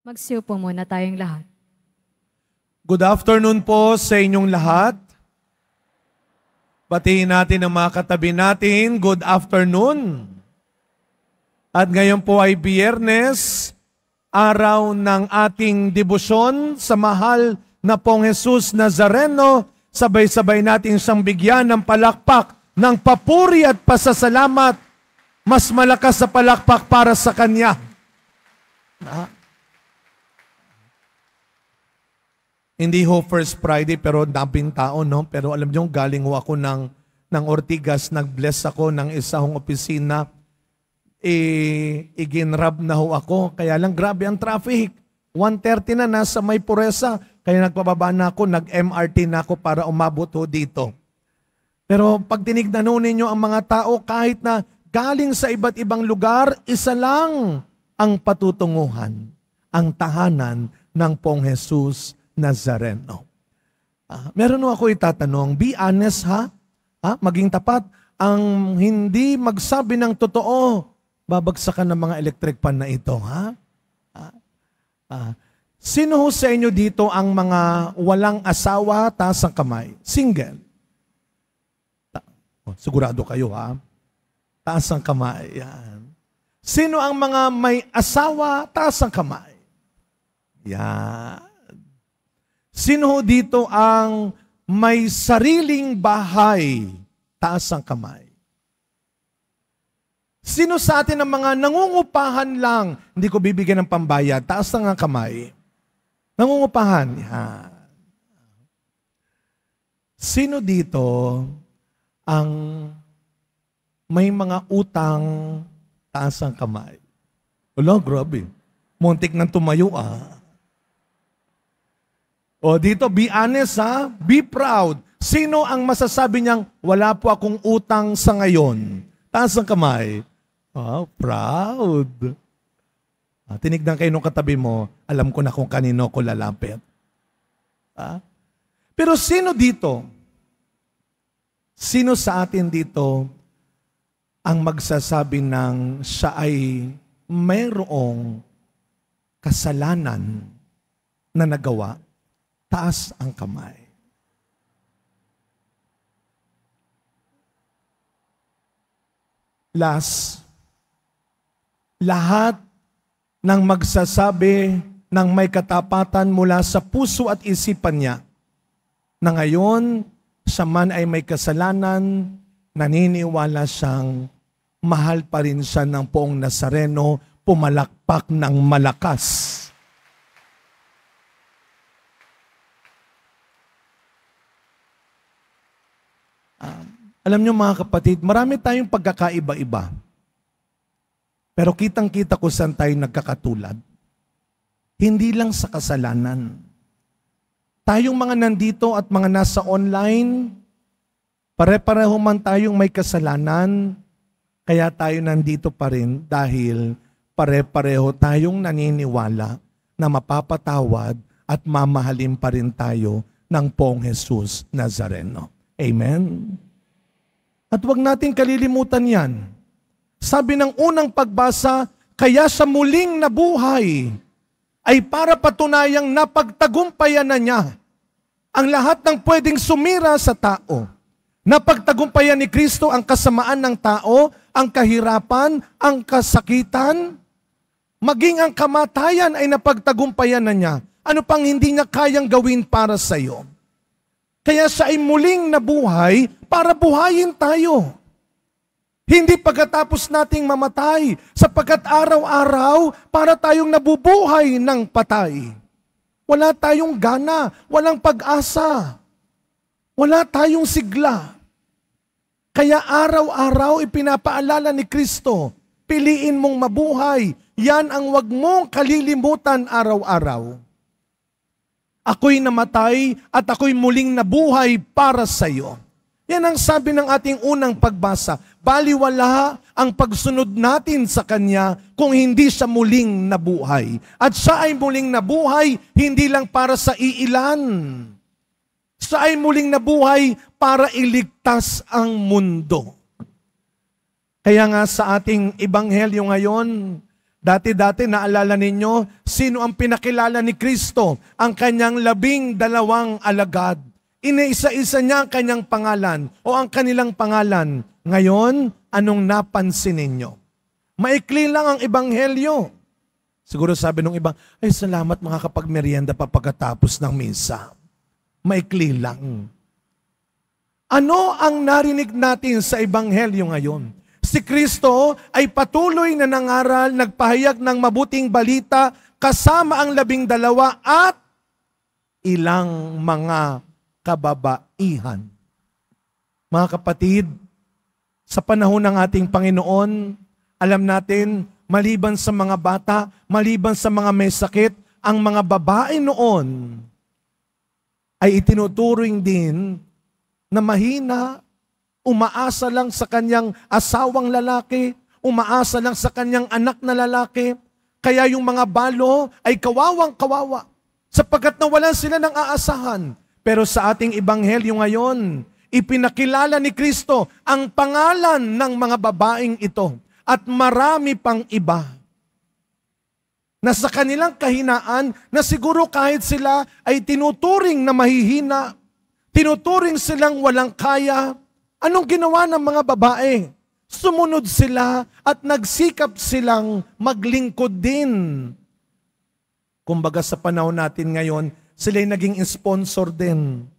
Magsiupo muna tayong lahat. Good afternoon po sa inyong lahat. Batiin natin ang mga katabi natin. Good afternoon. At ngayon po ay Biyernes, araw ng ating debosyon sa mahal na pong Jesus Nazareno. Sabay-sabay natin siyang bigyan ng palakpak, ng papuri at pasasalamat. Mas malakas sa palakpak para sa Kanya. Hindi ho First Friday pero daming tao, no? Pero alam niyo, galing ho ako ng Ortigas, nag-bless ako ng isang opisina. Iginrab na ho ako. Kaya lang grabe ang traffic. 1:30 na, nasa May Puresa. Kaya nagpababa na ako, nag-MRT na ako para umabot ho dito. Pero pag tinignan ho ninyo ang mga tao, kahit na galing sa iba't ibang lugar, isa lang ang patutunguhan, ang tahanan ng pong Jesus Nazareno. Meron ho ako itatanong, be honest ha? Maging tapat. Ang hindi magsabi ng totoo, babagsakan ng mga electric pan na ito. Sino ho sa inyo dito ang mga walang asawa, taas ang kamay? Single. Sigurado kayo ha? Taas ang kamay. Yan. Sino ang mga may asawa, taas ang kamay? Yan. Sino dito ang may sariling bahay? Taas ang kamay. Sino sa atin ang mga nangungupahan lang? Hindi ko bibigyan ng pambayad. Taas ang kamay. Nangungupahan. Yan. Sino dito ang may mga utang? Taas ang kamay. Wala, grabe. Muntik nang tumayo O dito, be honest ha, be proud. Sino ang masasabi niyang, wala po akong utang sa ngayon? Taas ang kamay. Proud. Tinignan kayo nung katabi mo, alam ko na kung kanino ko lalapit. Pero sino dito? Sino sa atin dito ang magsasabi ng siya ay mayroong kasalanan na nagawa? Taas ang kamay. Last, lahat ng magsasabi ng may katapatan mula sa puso at isipan niya na ngayon siya man ay may kasalanan, naniniwala siyang mahal pa rin siya ng poong Nazareno, pumalakpak ng malakas. Alam niyo mga kapatid, marami tayong pagkakaiba-iba. Pero kitang-kita ko saan tayo nagkakatulad. Hindi lang sa kasalanan. Tayong mga nandito at mga nasa online, pare-pareho man tayong may kasalanan, kaya tayo nandito pa rin dahil pare-pareho tayong naniniwala na mapapatawad at mamahalin pa rin tayo ng poong Jesus Nazareno. Amen? At huwag natin kalilimutan yan. Sabi ng unang pagbasa, kaya sa muling nabuhay ay para patunayang napagtagumpayan na niya ang lahat ng pwedeng sumira sa tao. Napagtagumpayan ni Kristo ang kasamaan ng tao, ang kahirapan, ang kasakitan, maging ang kamatayan ay napagtagumpayan na niya. Ano pang hindi niya kayang gawin para sa iyo? Kaya siya ay muling nabuhay para buhayin tayo. Hindi pagkatapos nating mamatay, sapagkat araw-araw para tayong nabubuhay ng patay. Wala tayong gana, walang pag-asa, wala tayong sigla. Kaya araw-araw ipinapaalala ni Kristo, piliin mong mabuhay, yan ang wag mong kalilimutan araw-araw. Ako'y namatay at ako'y muling nabuhay para sa iyo. Yan ang sabi ng ating unang pagbasa. Baliwala ang pagsunod natin sa Kanya kung hindi siya muling nabuhay. At siya ay muling nabuhay hindi lang para sa iilan. Siya ay muling nabuhay para iligtas ang mundo. Kaya nga sa ating ebanghelyo ngayon, Dati-dati, naalala ninyo, sino ang pinakilala ni Kristo? Ang kanyang 12 alagad. Iniisa-isa niya ang kanyang pangalan o ang kanilang pangalan. Ngayon, anong napansin ninyo? Maikli lang ang ebanghelyo. Siguro sabi nung iba, ay salamat makakapagmerienda pa pagkatapos ng misa. Maikli lang. Ano ang narinig natin sa ebanghelyo ngayon? Si Kristo ay patuloy na nangaral, nagpahayag ng mabuting balita kasama ang 12 at ilang mga kababaihan. Mga kapatid, sa panahon ng ating Panginoon, alam natin, maliban sa mga bata, maliban sa mga may sakit, ang mga babae noon ay itinuturing din na mahina, umaasa lang sa kanyang asawang lalaki, umaasa lang sa kanyang anak na lalaki. Kaya yung mga balo ay kawawang-kawawa sapagkat nawalan sila ng aasahan. Pero sa ating ebanghelyo ngayon, ipinakilala ni Kristo ang pangalan ng mga babaeng ito at marami pang iba na sa kanilang kahinaan na siguro kahit sila ay tinuturing na mahihina, tinuturing silang walang kaya. Anong ginawa ng mga babae? Sumunod sila at nagsikap silang maglingkod din. Kumbaga sa panahon natin ngayon, sila'y naging sponsor din,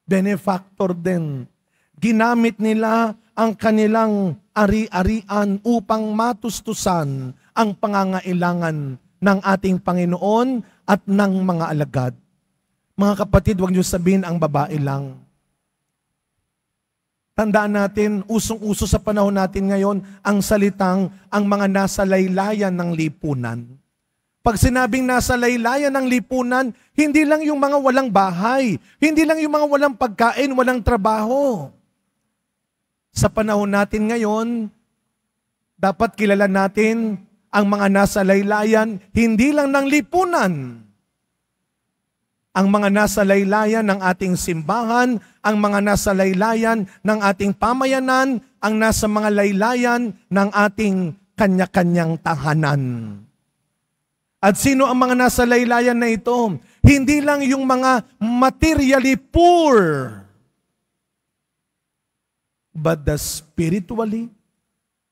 benefactor din. Ginamit nila ang kanilang ari-arian upang matustusan ang pangangailangan ng ating Panginoon at ng mga alagad. Mga kapatid, huwag niyo sabihin ang babae lang. Tandaan natin, usong-uso sa panahon natin ngayon, ang salitang ang mga nasa laylayan ng lipunan. Pag sinabing nasa laylayan ng lipunan, hindi lang yung mga walang bahay, hindi lang yung mga walang pagkain, walang trabaho. Sa panahon natin ngayon, dapat kilala natin ang mga nasa laylayan, hindi lang ng lipunan. Ang mga nasa laylayan ng ating simbahan, ang mga nasa laylayan ng ating pamayanan, ang nasa mga laylayan ng ating kanya-kanyang tahanan. At sino ang mga nasa laylayan na ito? Hindi lang yung mga materially poor, but the spiritually,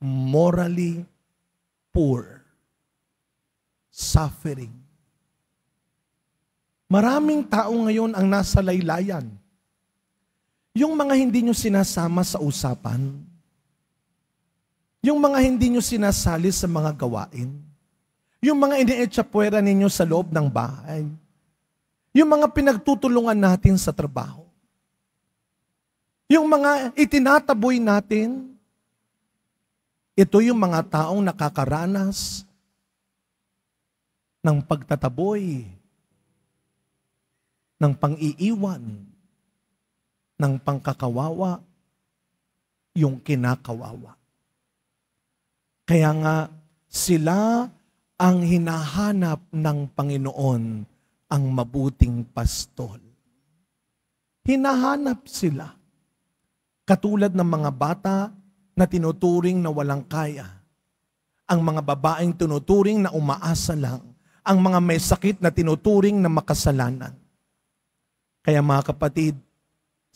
morally poor, suffering. Maraming tao ngayon ang nasa laylayan. Yung mga hindi nyo sinasama sa usapan, yung mga hindi nyo sinasali sa mga gawain, yung mga inietsapwera ninyo sa loob ng bahay, yung mga pinagtutulungan natin sa trabaho, yung mga itinataboy natin, ito yung mga taong nakakaranas ng pagtataboy, ng pang-iiwan, ng pangkakawawa, yung kinakawawa. Kaya nga, sila ang hinahanap ng Panginoon, ang mabuting pastol. Hinahanap sila. Katulad ng mga bata na tinuturing na walang kaya. Ang mga babaeng tinuturing na umaasa lang. Ang mga may sakit na tinuturing na makasalanan. Kaya mga kapatid,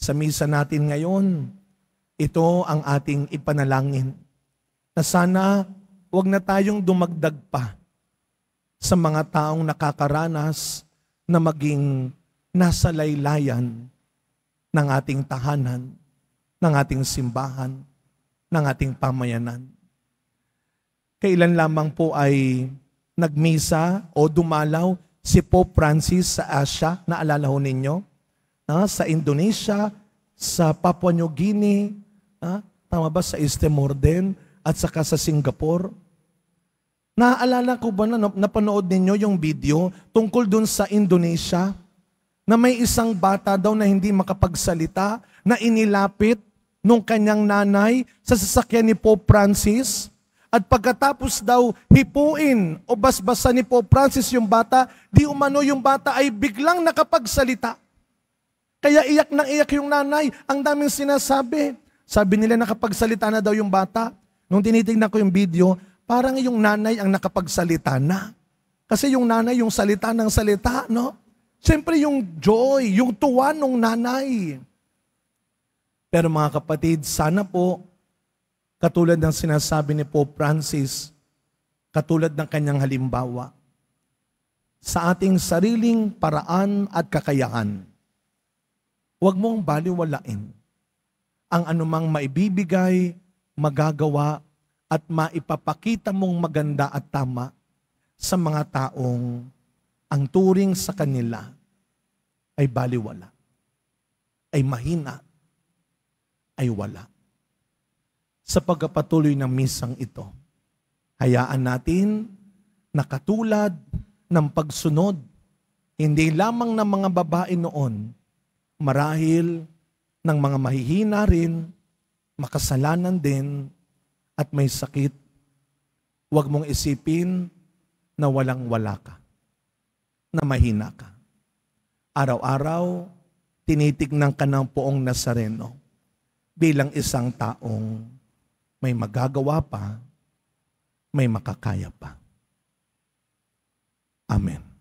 sa misa natin ngayon, ito ang ating ipanalangin. Na sana huwag na tayong dumagdag pa sa mga taong nakakaranas na maging nasa laylayan ng ating tahanan, ng ating simbahan, ng ating pamayanan. Kailan lamang po ay nagmisa o dumalaw si Pope Francis sa Asia, naalala ho ninyo? Sa Indonesia, sa Papua New Guinea, tama ba, sa East Timor din, at saka sa Singapore. Naaalala ko ba na napanood ninyo yung video tungkol dun sa Indonesia, na may isang bata daw na hindi makapagsalita, na inilapit nung kanyang nanay sa sasakyan ni Pope Francis, at pagkatapos daw hipuin o basbasan ni Pope Francis yung bata, di umano yung bata ay biglang nakapagsalita. Kaya iyak nang iyak yung nanay. Ang daming sinasabi. Sabi nila nakapagsalita na daw yung bata. Nung tinitingnan ko yung video, parang yung nanay ang nakapagsalita na. Kasi yung nanay, yung salita ng salita, no? Siyempre yung joy, yung tuwa ng nanay. Pero mga kapatid, sana po, katulad ng sinasabi ni Pope Francis, katulad ng kanyang halimbawa, sa ating sariling paraan at kakayahan, huwag mong baliwalain ang anumang maibibigay, magagawa, at maipapakita mong maganda at tama sa mga taong ang turing sa kanila ay baliwala, ay mahina, ay wala. Sa pagpapatuloy ng misang ito, hayaan natin na katulad ng pagsunod, hindi lamang ng mga babae noon, marahil ng mga mahihina rin, makasalanan din, at may sakit, huwag mong isipin na walang-wala ka, na mahina ka. Araw-araw, tinitignan ka ng Poong Nazareno bilang isang taong may magagawa pa, may makakaya pa. Amen.